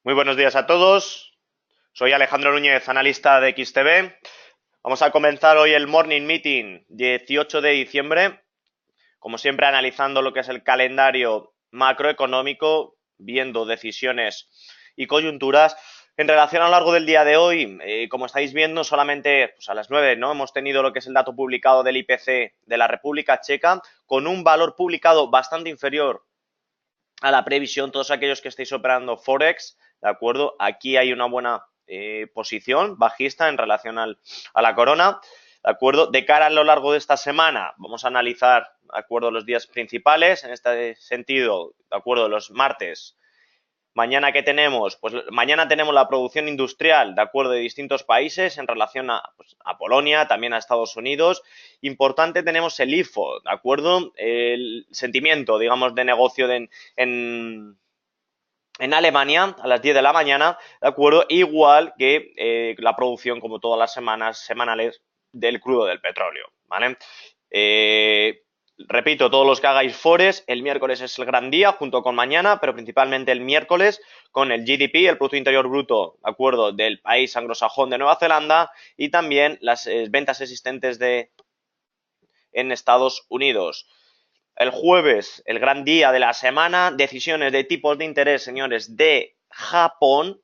Muy buenos días a todos. Soy Alejandro Núñez, analista de XTB. Vamos a comenzar hoy el Morning Meeting 18 de diciembre. Como siempre, analizando lo que es el calendario macroeconómico, viendo decisiones y coyunturas. En relación a lo largo del día de hoy, como estáis viendo, solamente pues, a las 9, ¿no? Hemos tenido lo que es el dato publicado del IPC de la República Checa, con un valor publicado bastante inferior a la previsión. Todos aquellos que estéis operando Forex, ¿de acuerdo? Aquí hay una buena posición bajista en relación a la corona, ¿de acuerdo? De cara a lo largo de esta semana, vamos a analizar, ¿de acuerdo?, los días principales. En este sentido, ¿de acuerdo?, los martes. Mañana, ¿qué tenemos? Pues mañana tenemos la producción industrial, de acuerdo, de distintos países en relación pues, a Polonia, también a Estados Unidos. Importante, tenemos el IFO, ¿de acuerdo? El sentimiento, digamos, de negocio en Alemania a las 10 de la mañana, ¿de acuerdo? Igual que la producción, como todas las semanas semanales, del crudo del petróleo, ¿vale? Repito, todos los que hagáis Forex, el miércoles es el gran día, junto con mañana, pero principalmente el miércoles, con el GDP, el Producto Interior Bruto, ¿de acuerdo?, del país anglosajón de Nueva Zelanda, y también las ventas existentes en Estados Unidos. El jueves, el gran día de la semana, decisiones de tipos de interés, señores, de Japón.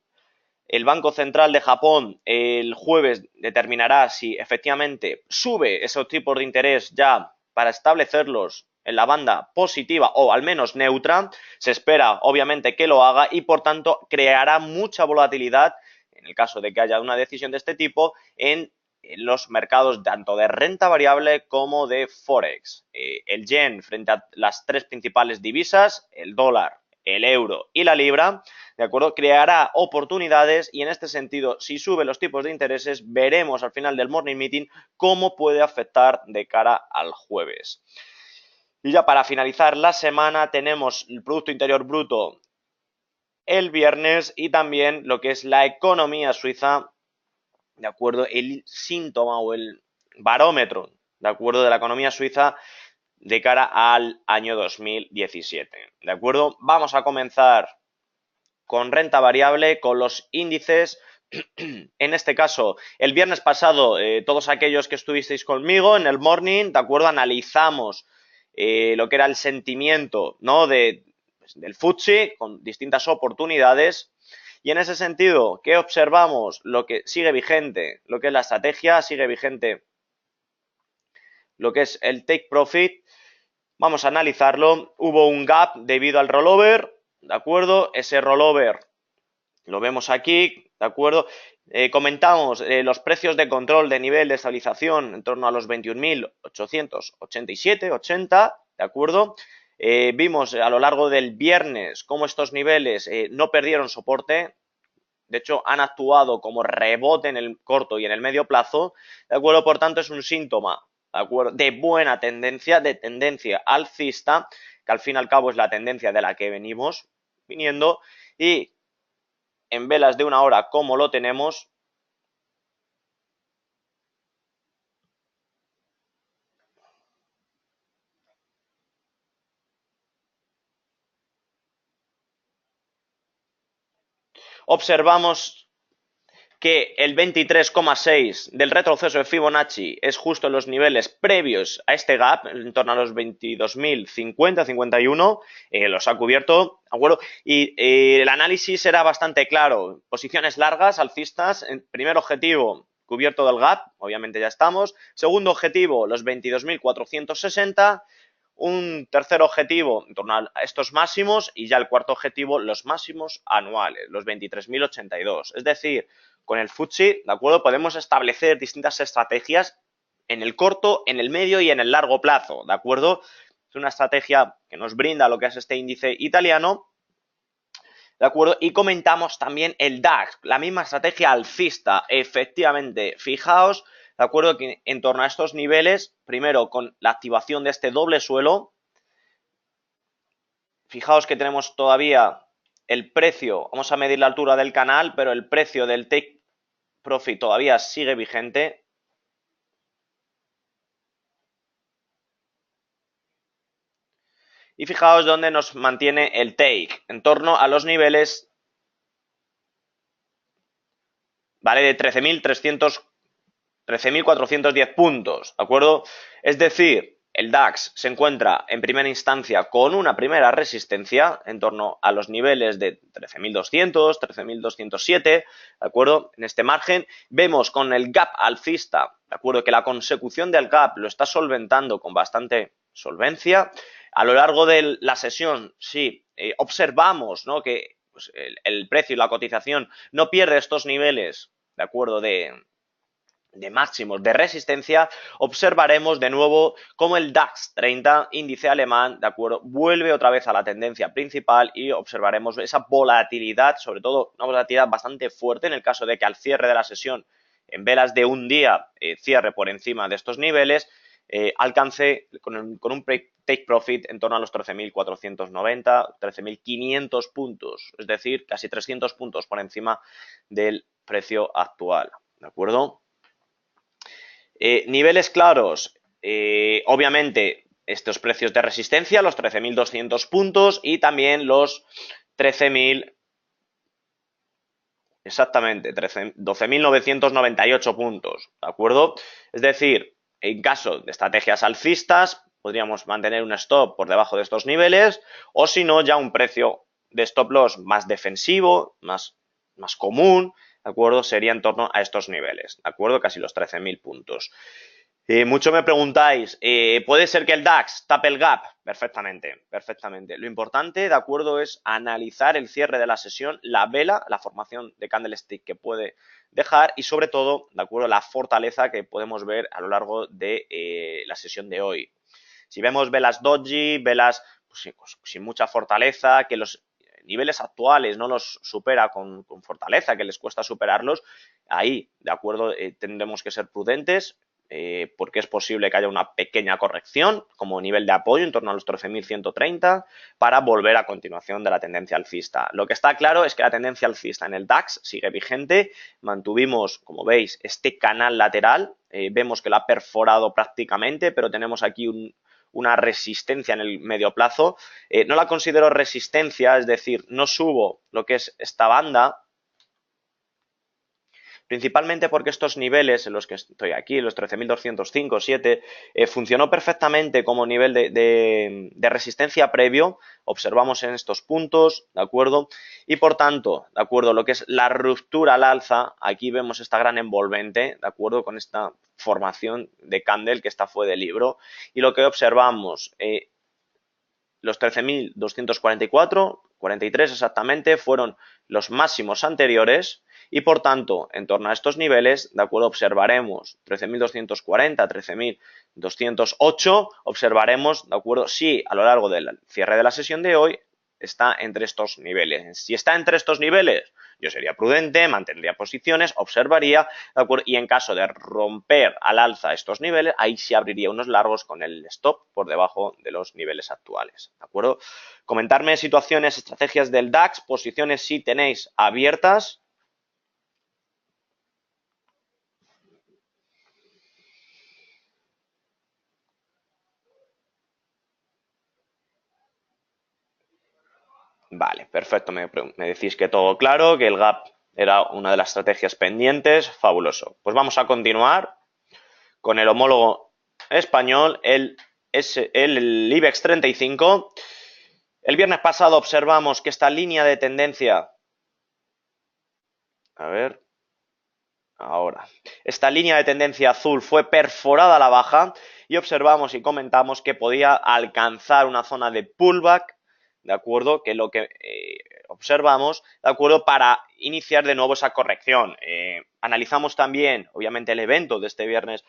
El Banco Central de Japón el jueves determinará si efectivamente sube esos tipos de interés ya para establecerlos en la banda positiva o al menos neutra. Se espera, obviamente, que lo haga y, por tanto, creará mucha volatilidad, en el caso de que haya una decisión de este tipo, en los mercados tanto de renta variable como de Forex. El yen frente a las tres principales divisas, el dólar, el euro y la libra, ¿de acuerdo?, creará oportunidades, y en este sentido, si suben los tipos de intereses, veremos al final del Morning Meeting cómo puede afectar de cara al jueves. Y ya para finalizar la semana tenemos el Producto Interior Bruto el viernes y también lo que es la economía suiza, ¿de acuerdo?, el síntoma o el barómetro, ¿de acuerdo?, de la economía suiza de cara al año 2017, ¿de acuerdo? Vamos a comenzar con renta variable, con los índices. En este caso, el viernes pasado, todos aquellos que estuvisteis conmigo en el morning, ¿de acuerdo?, analizamos lo que era el sentimiento, ¿no?, del FTSE con distintas oportunidades. Y en ese sentido, ¿qué observamos? Lo que sigue vigente, lo que es la estrategia, sigue vigente lo que es el take profit. Vamos a analizarlo. Hubo un gap debido al rollover, ¿de acuerdo? Ese rollover lo vemos aquí, ¿de acuerdo? Comentamos los precios de control de nivel de estabilización en torno a los 21.887, 80, ¿de acuerdo? Vimos a lo largo del viernes cómo estos niveles no perdieron soporte. De hecho, han actuado como rebote en el corto y en el medio plazo, ¿de acuerdo? Por tanto, es un síntoma, ¿de acuerdo?, de buena tendencia, de tendencia alcista, que al fin y al cabo es la tendencia de la que venimos viniendo. Y en velas de una hora, como lo tenemos, observamos que el 23,6 del retroceso de Fibonacci es justo en los niveles previos a este gap, en torno a los 22.050, 51, los ha cubierto, ¿de acuerdo? Y el análisis era bastante claro. Posiciones largas, alcistas. Primer objetivo, cubierto del gap, obviamente ya estamos. Segundo objetivo, los 22.460. Un tercer objetivo en torno a estos máximos, y ya el cuarto objetivo, los máximos anuales, los 23.082. Es decir, con el FTSE, ¿de acuerdo?, podemos establecer distintas estrategias en el corto, en el medio y en el largo plazo, ¿de acuerdo? Es una estrategia que nos brinda lo que es este índice italiano, ¿de acuerdo? Y comentamos también el DAX, la misma estrategia alcista. Efectivamente, fijaos, ¿de acuerdo?, que en torno a estos niveles, primero con la activación de este doble suelo, fijaos que tenemos todavía el precio, vamos a medir la altura del canal, pero el precio del take profit todavía sigue vigente. Y fijaos dónde nos mantiene el take, en torno a los niveles ¿vale? De 13.410 puntos, ¿de acuerdo? Es decir, el DAX se encuentra en primera instancia con una primera resistencia en torno a los niveles de 13.200, 13.207, ¿de acuerdo? En este margen vemos con el gap alcista, ¿de acuerdo? Que la consecución del gap lo está solventando con bastante solvencia. A lo largo de la sesión, sí, observamos, ¿no?, que pues, el precio y la cotización no pierde estos niveles, ¿de acuerdo?, de máximos de resistencia. Observaremos de nuevo cómo el DAX 30, índice alemán, de acuerdo, vuelve otra vez a la tendencia principal y observaremos esa volatilidad, sobre todo una volatilidad bastante fuerte en el caso de que al cierre de la sesión, en velas de un día, cierre por encima de estos niveles, alcance con un take profit en torno a los 13.490, 13.500 puntos, es decir, casi 300 puntos por encima del precio actual, ¿de acuerdo? Niveles claros, obviamente estos precios de resistencia, los 13.200 puntos y también los 13.000, exactamente, 12.998 puntos, ¿de acuerdo? Es decir, en caso de estrategias alcistas, podríamos mantener un stop por debajo de estos niveles o si no, ya un precio de stop loss más defensivo, más común, ¿de acuerdo? Sería en torno a estos niveles, ¿de acuerdo? Casi los 13.000 puntos. Mucho me preguntáis, ¿puede ser que el DAX tape el gap? Perfectamente, perfectamente. Lo importante, de acuerdo, es analizar el cierre de la sesión, la vela, la formación de candlestick que puede dejar y sobre todo, de acuerdo, la fortaleza que podemos ver a lo largo de la sesión de hoy. Si vemos velas doji, velas pues, sin mucha fortaleza, que los niveles actuales no los supera con fortaleza, que les cuesta superarlos, ahí, de acuerdo, tendremos que ser prudentes, porque es posible que haya una pequeña corrección como nivel de apoyo en torno a los 13.130 para volver a continuación de la tendencia alcista. Lo que está claro es que la tendencia alcista en el DAX sigue vigente. Mantuvimos, como veis, este canal lateral. Vemos que lo ha perforado prácticamente, pero tenemos aquí una resistencia en el medio plazo. No la considero resistencia, es decir, no subo lo que es esta banda, principalmente porque estos niveles en los que estoy aquí, los 13.205, 7, funcionó perfectamente como nivel de resistencia previo, observamos en estos puntos, ¿de acuerdo? Y por tanto, ¿de acuerdo? Lo que es la ruptura al alza, aquí vemos esta gran envolvente, ¿de acuerdo? Con esta formación de candle, que esta fue del libro, y lo que observamos, los 13.244, 43 exactamente, fueron los máximos anteriores y por tanto, en torno a estos niveles, de acuerdo, observaremos 13.240, 13.208, observaremos, de acuerdo, si a lo largo del cierre de la sesión de hoy está entre estos niveles. Si está entre estos niveles, yo sería prudente, mantendría posiciones, observaría, ¿de acuerdo? Y en caso de romper al alza estos niveles, ahí sí abriría unos largos con el stop por debajo de los niveles actuales, ¿de acuerdo? Comentarme situaciones, estrategias del DAX, posiciones si tenéis abiertas. Vale, perfecto. Me decís que todo claro, que el gap era una de las estrategias pendientes. Fabuloso. Pues vamos a continuar con el homólogo español, el IBEX 35. El viernes pasado observamos que esta línea de tendencia, a ver, ahora, esta línea de tendencia azul fue perforada a la baja y observamos y comentamos que podía alcanzar una zona de pullback, ¿de acuerdo? Que lo que observamos, ¿de acuerdo? Para iniciar de nuevo esa corrección. Analizamos también, obviamente, el evento de este viernes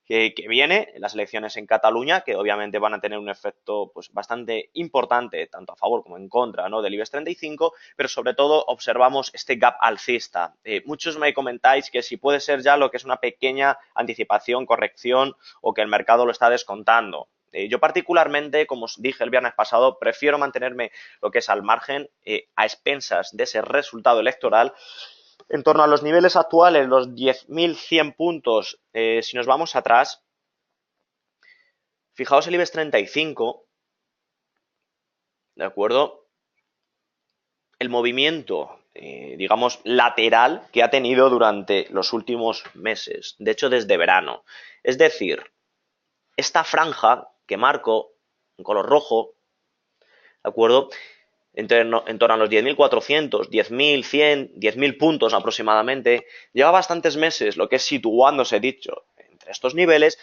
que viene, las elecciones en Cataluña, que obviamente van a tener un efecto pues, bastante importante, tanto a favor como en contra, ¿no?, del IBEX 35, pero sobre todo observamos este gap alcista. Muchos me comentáis que si puede ser ya lo que es una pequeña anticipación, corrección o que el mercado lo está descontando. Yo particularmente, como os dije el viernes pasado, prefiero mantenerme lo que es al margen, a expensas de ese resultado electoral, en torno a los niveles actuales, los 10.100 puntos. Si nos vamos atrás, fijaos el IBEX 35, ¿de acuerdo? El movimiento digamos, lateral que ha tenido durante los últimos meses, de hecho desde verano. Es decir, esta franja que marco en color rojo, ¿de acuerdo? En torno a los 10.400, 10.100, 10.000 puntos aproximadamente, lleva bastantes meses lo que es situándose, dicho, entre estos niveles.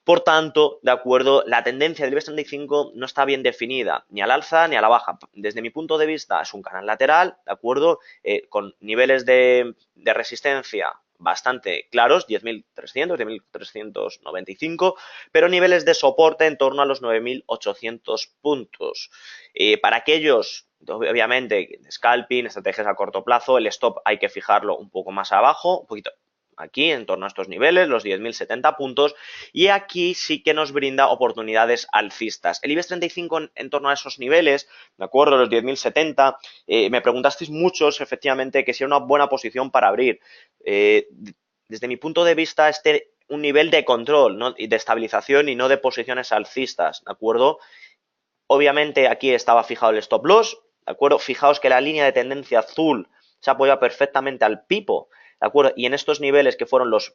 Por tanto, de acuerdo, la tendencia del IBEX 35 no está bien definida, ni al alza ni a la baja. Desde mi punto de vista, es un canal lateral, de acuerdo, con niveles de resistencia bastante claros, 10.300, 10.395, pero niveles de soporte en torno a los 9.800 puntos. Para aquellos, obviamente, de scalping, estrategias a corto plazo, el stop hay que fijarlo un poco más abajo, un poquito aquí, en torno a estos niveles, los 10.070 puntos, y aquí sí que nos brinda oportunidades alcistas. El IBEX 35 en torno a esos niveles, de acuerdo, los 10.070, me preguntasteis muchos, efectivamente, que si era una buena posición para abrir. Desde mi punto de vista, un nivel de control, ¿no? Y de estabilización y no de posiciones alcistas, ¿de acuerdo? Obviamente aquí estaba fijado el stop loss, ¿de acuerdo? Fijaos que la línea de tendencia azul se apoya perfectamente al pipo, ¿de acuerdo? Y en estos niveles que fueron los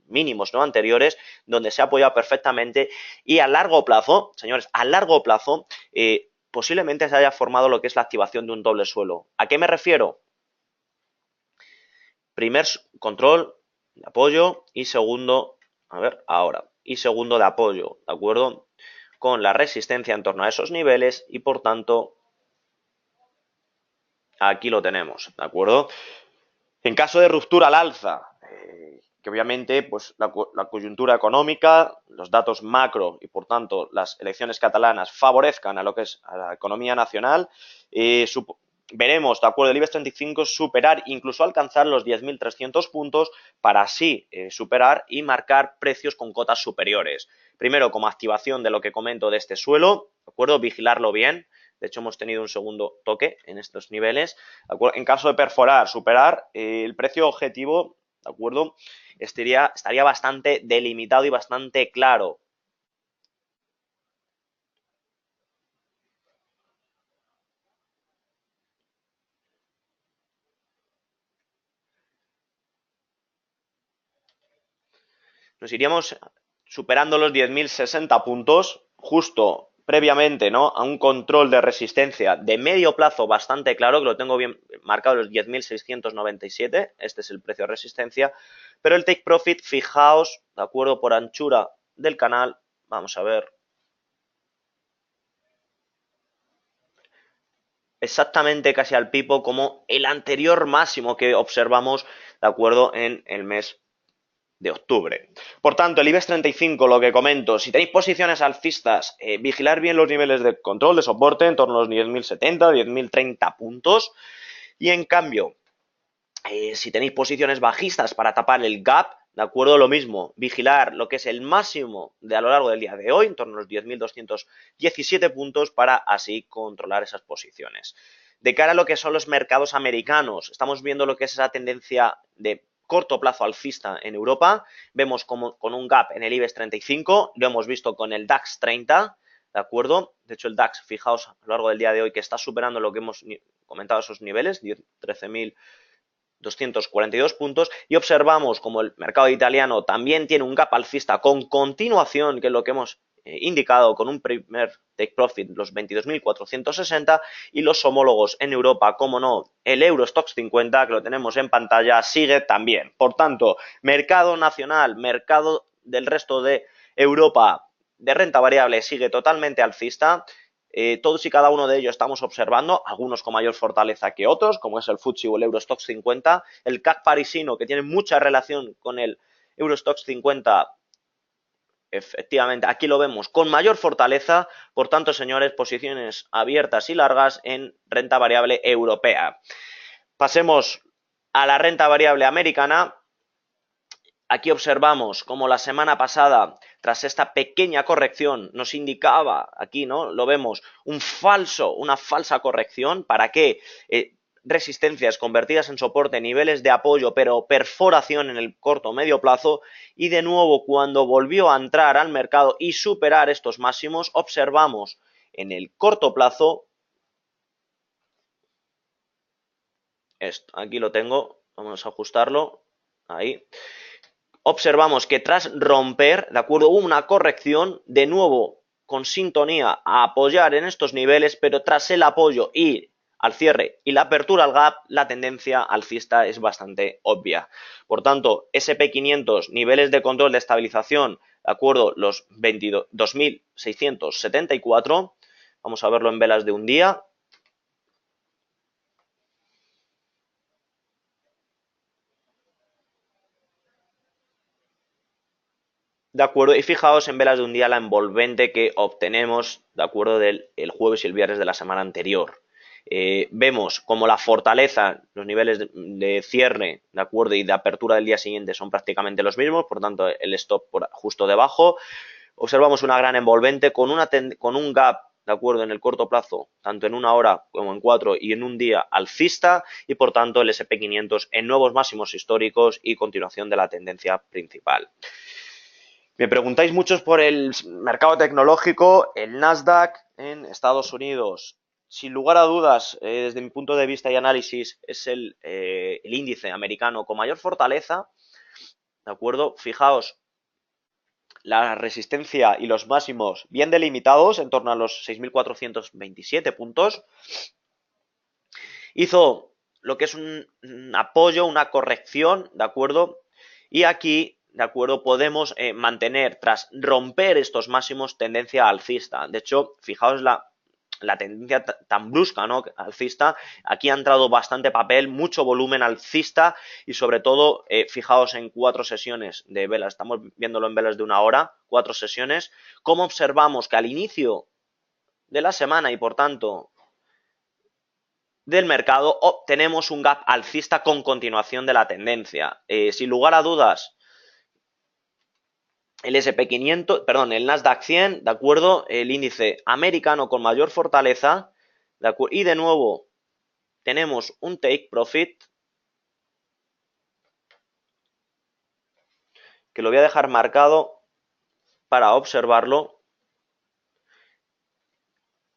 mínimos, ¿no?, anteriores, donde se ha apoyado perfectamente, y a largo plazo, señores, a largo plazo, posiblemente se haya formado lo que es la activación de un doble suelo. ¿A qué me refiero? Primer control de apoyo y segundo, a ver, ahora, y segundo de apoyo, ¿de acuerdo? Con la resistencia en torno a esos niveles y por tanto aquí lo tenemos, ¿de acuerdo? En caso de ruptura al alza, que obviamente pues la coyuntura económica, los datos macro y por tanto las elecciones catalanas favorezcan a lo que es a la economía nacional, veremos, de acuerdo, el IBEX 35 superar, incluso alcanzar los 10.300 puntos para así superar y marcar precios con cotas superiores. Primero, como activación de lo que comento de este suelo, ¿de acuerdo? Vigilarlo bien. De hecho, hemos tenido un segundo toque en estos niveles. En caso de perforar, superar, el precio objetivo, ¿de acuerdo? Estaría bastante delimitado y bastante claro. Nos iríamos superando los 10.060 puntos justo previamente, ¿no?, a un control de resistencia de medio plazo bastante claro, que lo tengo bien marcado, los 10.697, este es el precio de resistencia, pero el take profit, fijaos, de acuerdo, por anchura del canal, vamos a ver, exactamente casi al pipo como el anterior máximo que observamos, de acuerdo, en el mes de octubre. Por tanto, el IBEX 35, lo que comento, si tenéis posiciones alcistas, vigilar bien los niveles de control, de soporte, en torno a los 10.070, 10.030 puntos. Y en cambio, si tenéis posiciones bajistas para tapar el gap, ¿de acuerdo? Lo mismo, vigilar lo que es el máximo de a lo largo del día de hoy, en torno a los 10.217 puntos, para así controlar esas posiciones. De cara a lo que son los mercados americanos, estamos viendo lo que es esa tendencia de corto plazo alcista en Europa, vemos como con un gap en el IBEX 35, lo hemos visto con el DAX 30, ¿de acuerdo? De hecho, el DAX, fijaos a lo largo del día de hoy, que está superando lo que hemos comentado, esos niveles, 13.242 puntos, y observamos como el mercado italiano también tiene un gap alcista con continuación, que es lo que hemos indicado, con un primer take profit, los 22.460, y los homólogos en Europa, como no, el Eurostoxx 50, que lo tenemos en pantalla, sigue también. Por tanto, mercado nacional, mercado del resto de Europa de renta variable sigue totalmente alcista. Todos y cada uno de ellos estamos observando, algunos con mayor fortaleza que otros, como es el FTSE o el Eurostoxx 50, el CAC parisino, que tiene mucha relación con el Eurostoxx 50, efectivamente, aquí lo vemos con mayor fortaleza. Por tanto, señores, posiciones abiertas y largas en renta variable europea. Pasemos a la renta variable americana. Aquí observamos como la semana pasada, tras esta pequeña corrección, nos indicaba, aquí, ¿no?, lo vemos, una falsa corrección. ¿Para qué? Resistencias convertidas en soporte, niveles de apoyo, pero perforación en el corto o medio plazo, y de nuevo cuando volvió a entrar al mercado y superar estos máximos, observamos en el corto plazo esto, aquí lo tengo, vamos a ajustarlo, ahí. Observamos que tras romper, ¿de acuerdo? Hubo una corrección, de nuevo con sintonía a apoyar en estos niveles, pero tras el apoyo y al cierre y la apertura al gap, la tendencia alcista es bastante obvia. Por tanto, SP500, niveles de control de estabilización, ¿de acuerdo? Los 22.674, vamos a verlo en velas de un día. De acuerdo, y fijaos en velas de un día la envolvente que obtenemos, de acuerdo, del el jueves y el viernes de la semana anterior. Vemos como la fortaleza, los niveles de cierre, de acuerdo, y de apertura del día siguiente son prácticamente los mismos, por tanto el stop justo debajo. Observamos una gran envolvente con un gap, de acuerdo, en el corto plazo, tanto en una hora como en 4 y en un día alcista, y por tanto el SP500 en nuevos máximos históricos y continuación de la tendencia principal. Me preguntáis muchos por el mercado tecnológico, el Nasdaq en Estados Unidos. Sin lugar a dudas, desde mi punto de vista y análisis, es el índice americano con mayor fortaleza, ¿de acuerdo? Fijaos, la resistencia y los máximos bien delimitados, en torno a los 6.427 puntos. Hizo lo que es un apoyo, una corrección, ¿de acuerdo? Y aquí, ¿de acuerdo? Podemos mantener, tras romper estos máximos, tendencia alcista. De hecho, fijaos la tendencia tan brusca, ¿no? Alcista. Aquí ha entrado bastante papel, mucho volumen alcista y sobre todo, fijaos en 4 sesiones de velas. Estamos viéndolo en velas de una hora, 4 sesiones. ¿Cómo observamos que al inicio de la semana y por tanto del mercado obtenemos un gap alcista con continuación de la tendencia? Sin lugar a dudas, el SP500, perdón, el Nasdaq 100, ¿de acuerdo? El índice americano con mayor fortaleza, ¿de acuerdo? Y de nuevo tenemos un take profit que lo voy a dejar marcado para observarlo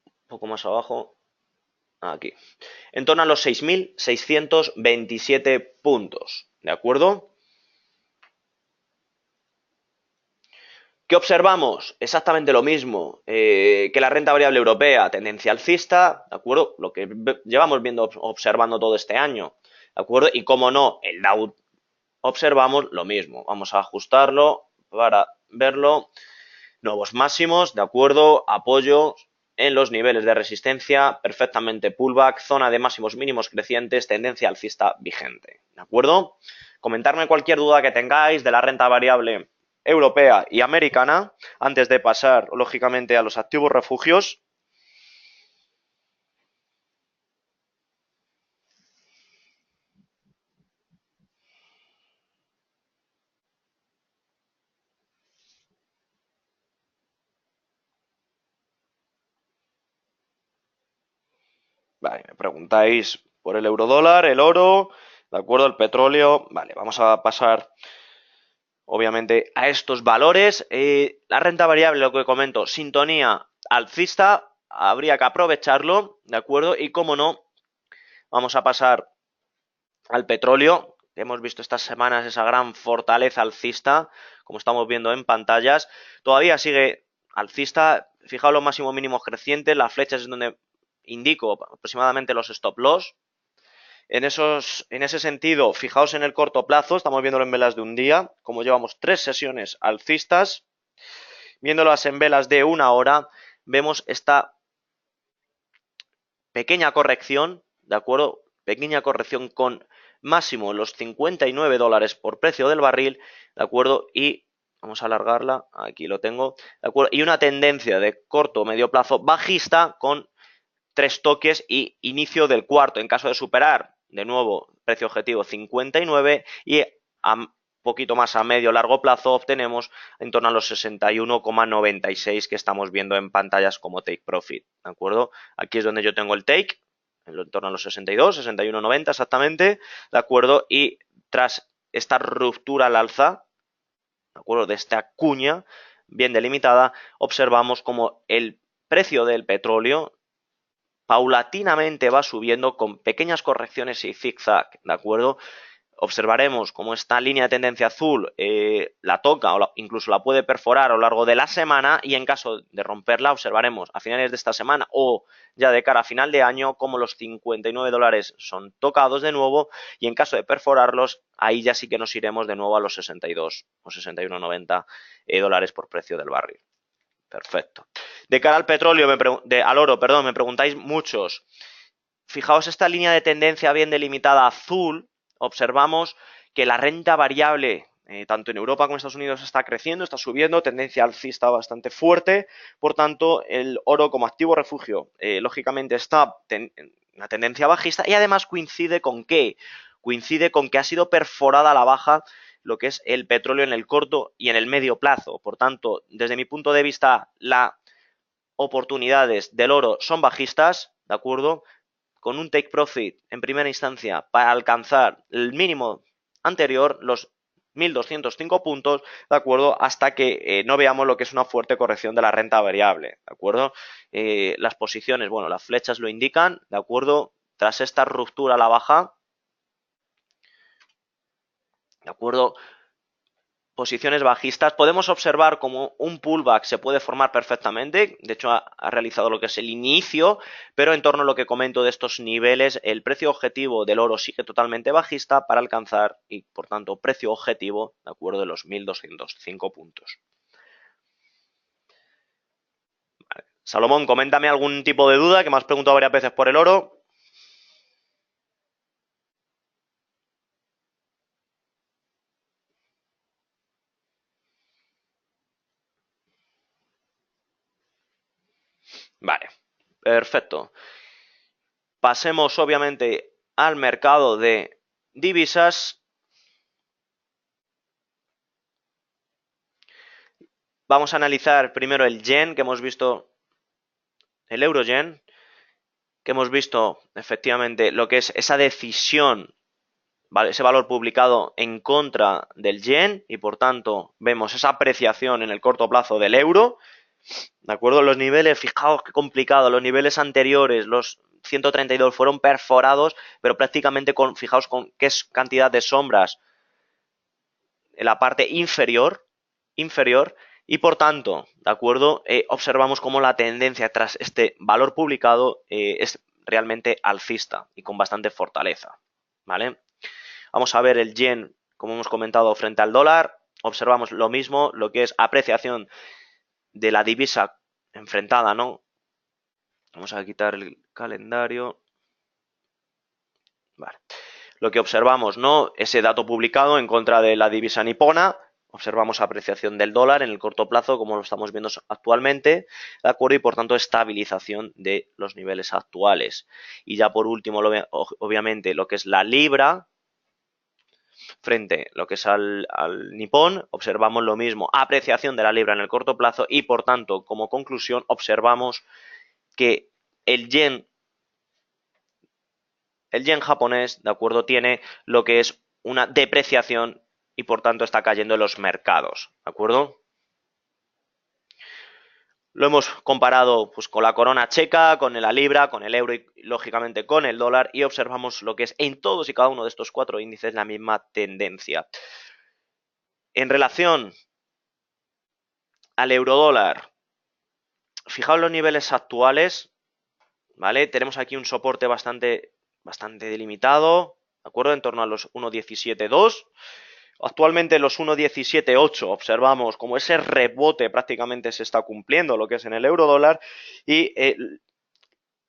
un poco más abajo, aquí, en torno a los 6.627 puntos, ¿de acuerdo? ¿Qué observamos? Exactamente lo mismo que la renta variable europea, tendencia alcista, ¿de acuerdo? Lo que llevamos viendo, observando todo este año, ¿de acuerdo? Y como no, el Dow observamos lo mismo. Vamos a ajustarlo para verlo. Nuevos máximos, ¿de acuerdo? Apoyo en los niveles de resistencia, perfectamente pullback, zona de máximos mínimos crecientes, tendencia alcista vigente, ¿de acuerdo? Comentarme cualquier duda que tengáis de la renta variable europea y americana antes de pasar, lógicamente, a los activos refugios. Vale, me preguntáis por el eurodólar, el oro, ¿de acuerdo? El petróleo. Vale, vamos a pasar obviamente a estos valores. La renta variable, lo que comento, sintonía alcista, habría que aprovecharlo, ¿de acuerdo? Y como no, vamos a pasar al petróleo. Hemos visto estas semanas esa gran fortaleza alcista, como estamos viendo en pantallas. Todavía sigue alcista. Fijaos los máximos mínimos crecientes, las flechas es donde indico aproximadamente los stop loss. En ese sentido, fijaos en el corto plazo, estamos viéndolo en velas de un día, como llevamos 3 sesiones alcistas, viéndolas en velas de una hora, vemos esta pequeña corrección, ¿de acuerdo? Pequeña corrección con máximo los $59 por precio del barril, ¿de acuerdo? Y vamos a alargarla, aquí lo tengo, ¿de acuerdo? Y una tendencia de corto o medio plazo bajista con 3 toques y inicio del cuarto. En caso de superar, de nuevo, precio objetivo 59 y a poquito más a medio largo plazo obtenemos en torno a los 61,96 que estamos viendo en pantallas como Take Profit, ¿de acuerdo? Aquí es donde yo tengo el Take, en torno a los 62, 61,90 exactamente, ¿de acuerdo? Y tras esta ruptura al alza, ¿de acuerdo? De esta cuña bien delimitada, observamos como el precio del petróleo, paulatinamente va subiendo con pequeñas correcciones y zigzag, ¿de acuerdo? Observaremos cómo esta línea de tendencia azul la toca o incluso la puede perforar a lo largo de la semana, y en caso de romperla observaremos a finales de esta semana o ya de cara a final de año cómo los $59 son tocados de nuevo, y en caso de perforarlos ahí ya sí que nos iremos de nuevo a los 62 o 61,90 dólares por precio del barril. Perfecto. De cara al petróleo, al oro, perdón, me preguntáis muchos. Fijaos esta línea de tendencia bien delimitada azul. Observamos que la renta variable, tanto en Europa como en Estados Unidos, está creciendo, está subiendo, tendencia alcista bastante fuerte. Por tanto, el oro como activo refugio, lógicamente, está en una tendencia bajista, y además coincide con ¿qué? Coincide con que ha sido perforada a la baja lo que es el petróleo en el corto y en el medio plazo. Por tanto, desde mi punto de vista, las oportunidades del oro son bajistas, ¿de acuerdo? Con un take profit en primera instancia para alcanzar el mínimo anterior, los 1.205 puntos, ¿de acuerdo? Hasta que no veamos lo que es una fuerte corrección de la renta variable, ¿de acuerdo? Las posiciones, bueno, las flechas lo indican, ¿de acuerdo? Tras esta ruptura a la baja, ¿de acuerdo? Posiciones bajistas, podemos observar cómo un pullback se puede formar perfectamente. De hecho, ha realizado lo que es el inicio, pero en torno a lo que comento de estos niveles, el precio objetivo del oro sigue totalmente bajista para alcanzar, y por tanto precio objetivo, de acuerdo, de los 1.205 puntos. Vale. Salomón, coméntame algún tipo de duda, que me has preguntado varias veces por el oro. Vale, perfecto. Pasemos obviamente al mercado de divisas. Vamos a analizar primero el yen, que hemos visto, el euro yen, que hemos visto efectivamente lo que es esa decisión, ¿vale? Ese valor publicado en contra del yen, y por tanto vemos esa apreciación en el corto plazo del euro, ¿de acuerdo? Los niveles, fijaos qué complicado, los niveles anteriores, los 132 fueron perforados, pero prácticamente fijaos con qué cantidad de sombras en la parte inferior, y por tanto, ¿de acuerdo? Observamos cómo la tendencia tras este valor publicado es realmente alcista y con bastante fortaleza, ¿vale? Vamos a ver el yen, como hemos comentado, frente al dólar. Observamos lo mismo, lo que es apreciación de la divisa enfrentada, ¿no? Vamos a quitar el calendario. Vale. Lo que observamos, ¿no? Ese dato publicado en contra de la divisa nipona. Observamos apreciación del dólar en el corto plazo, como lo estamos viendo actualmente, ¿de acuerdo? Y por tanto estabilización de los niveles actuales. Y ya por último, obviamente, lo que es la libra frente a lo que es al nipón, observamos lo mismo, apreciación de la libra en el corto plazo, y por tanto, como conclusión, observamos que el yen japonés, ¿de acuerdo? Tiene lo que es una depreciación y por tanto está cayendo en los mercados, ¿de acuerdo? Lo hemos comparado pues con la corona checa, con la libra, con el euro y lógicamente con el dólar, y observamos lo que es en todos y cada uno de estos cuatro índices la misma tendencia. En relación al eurodólar, fijaos los niveles actuales, ¿vale? Tenemos aquí un soporte bastante delimitado, ¿de acuerdo? En torno a los 1.17.2. Actualmente los 1.17.8 observamos como ese rebote prácticamente se está cumpliendo lo que es en el eurodólar, y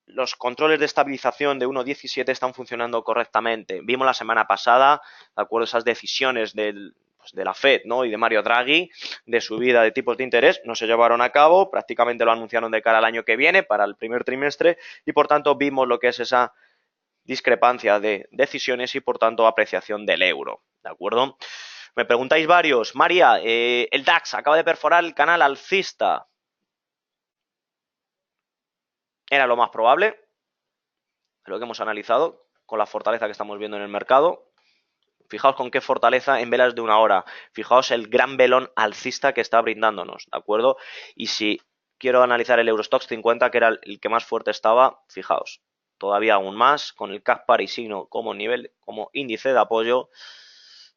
los controles de estabilización de 1.17 están funcionando correctamente. Vimos la semana pasada, ¿de acuerdo?, esas decisiones de la Fed, ¿no?, y de Mario Draghi de subida de tipos de interés no se llevaron a cabo, prácticamente lo anunciaron de cara al año que viene, para el primer trimestre, y por tanto vimos lo que es esa discrepancia de decisiones y por tanto apreciación del euro, ¿de acuerdo? Me preguntáis varios. María, el DAX acaba de perforar el canal alcista. Era lo más probable, lo que hemos analizado, con la fortaleza que estamos viendo en el mercado. Fijaos con qué fortaleza en velas de una hora. Fijaos el gran velón alcista que está brindándonos, ¿de acuerdo? Y si quiero analizar el Eurostoxx 50, que era el que más fuerte estaba. Fijaos, todavía aún más, con el CAC parisino como nivel, como índice de apoyo,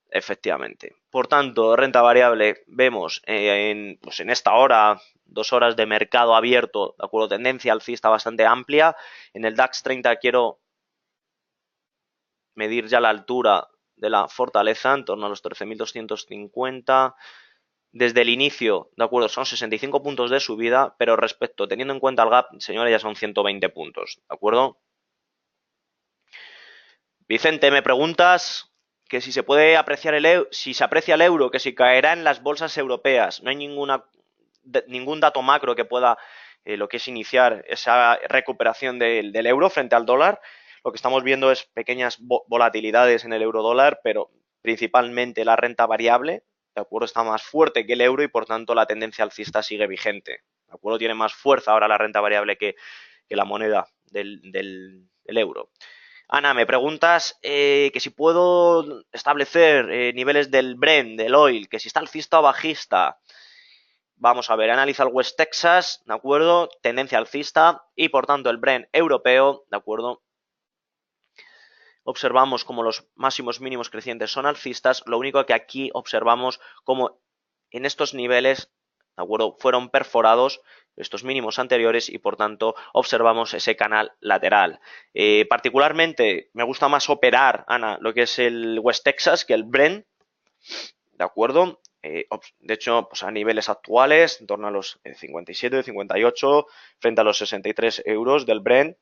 efectivamente. Por tanto, renta variable, vemos pues en esta hora, 2 horas de mercado abierto, de acuerdo, tendencia alcista bastante amplia. En el DAX 30 quiero medir ya la altura de la fortaleza en torno a los 13.250. Desde el inicio, de acuerdo, son 65 puntos de subida, pero respecto, teniendo en cuenta el gap, señores, ya son 120 puntos, ¿de acuerdo? Vicente, me preguntas que si se puede apreciar si se aprecia el euro, que si caerá en las bolsas europeas. No hay ningún dato macro que pueda lo que es iniciar esa recuperación del euro frente al dólar. Lo que estamos viendo es pequeñas volatilidades en el euro dólar, pero principalmente la renta variable, ¿de acuerdo? Está más fuerte que el euro y por tanto la tendencia alcista sigue vigente, ¿de acuerdo? Tiene más fuerza ahora la renta variable que la moneda del euro. Ana, me preguntas que si puedo establecer niveles del Brent, del oil, que si está alcista o bajista. Vamos a ver, analiza el West Texas, ¿de acuerdo? Tendencia alcista y por tanto el Brent europeo, ¿de acuerdo? Observamos como los máximos mínimos crecientes son alcistas, lo único que aquí observamos como en estos niveles, ¿de acuerdo? Fueron perforados estos mínimos anteriores y por tanto observamos ese canal lateral. Particularmente me gusta más operar, Ana, lo que es el West Texas que el Brent, ¿de acuerdo? De hecho, pues a niveles actuales, en torno a los 57, 58, frente a los 63 euros del Brent,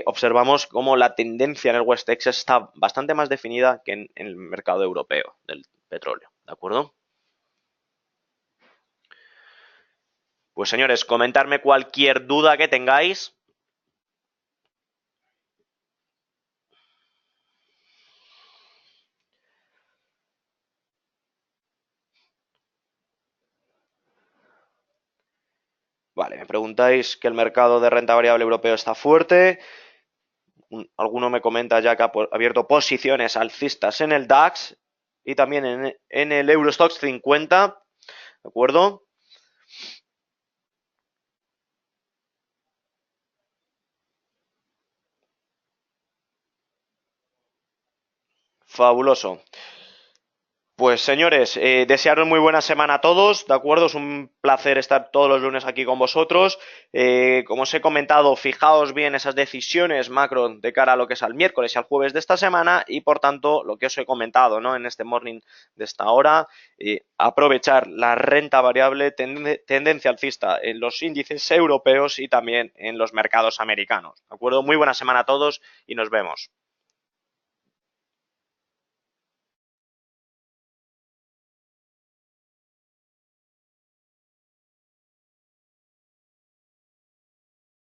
observamos cómo la tendencia en el West Texas está bastante más definida que en el mercado europeo del petróleo, ¿de acuerdo? Pues señores, comentarme cualquier duda que tengáis. Vale, me preguntáis que el mercado de renta variable europeo está fuerte. Alguno me comenta ya que ha abierto posiciones alcistas en el DAX y también en el Eurostoxx 50, ¿de acuerdo? Fabuloso. Pues señores, desearos muy buena semana a todos, ¿de acuerdo? Es un placer estar todos los lunes aquí con vosotros. Como os he comentado, fijaos bien esas decisiones macro de cara a lo que es al miércoles y al jueves de esta semana y por tanto lo que os he comentado, ¿no? En este morning de esta hora, aprovechar la renta variable, tendencia alcista en los índices europeos y también en los mercados americanos, ¿de acuerdo? Muy buena semana a todos y nos vemos.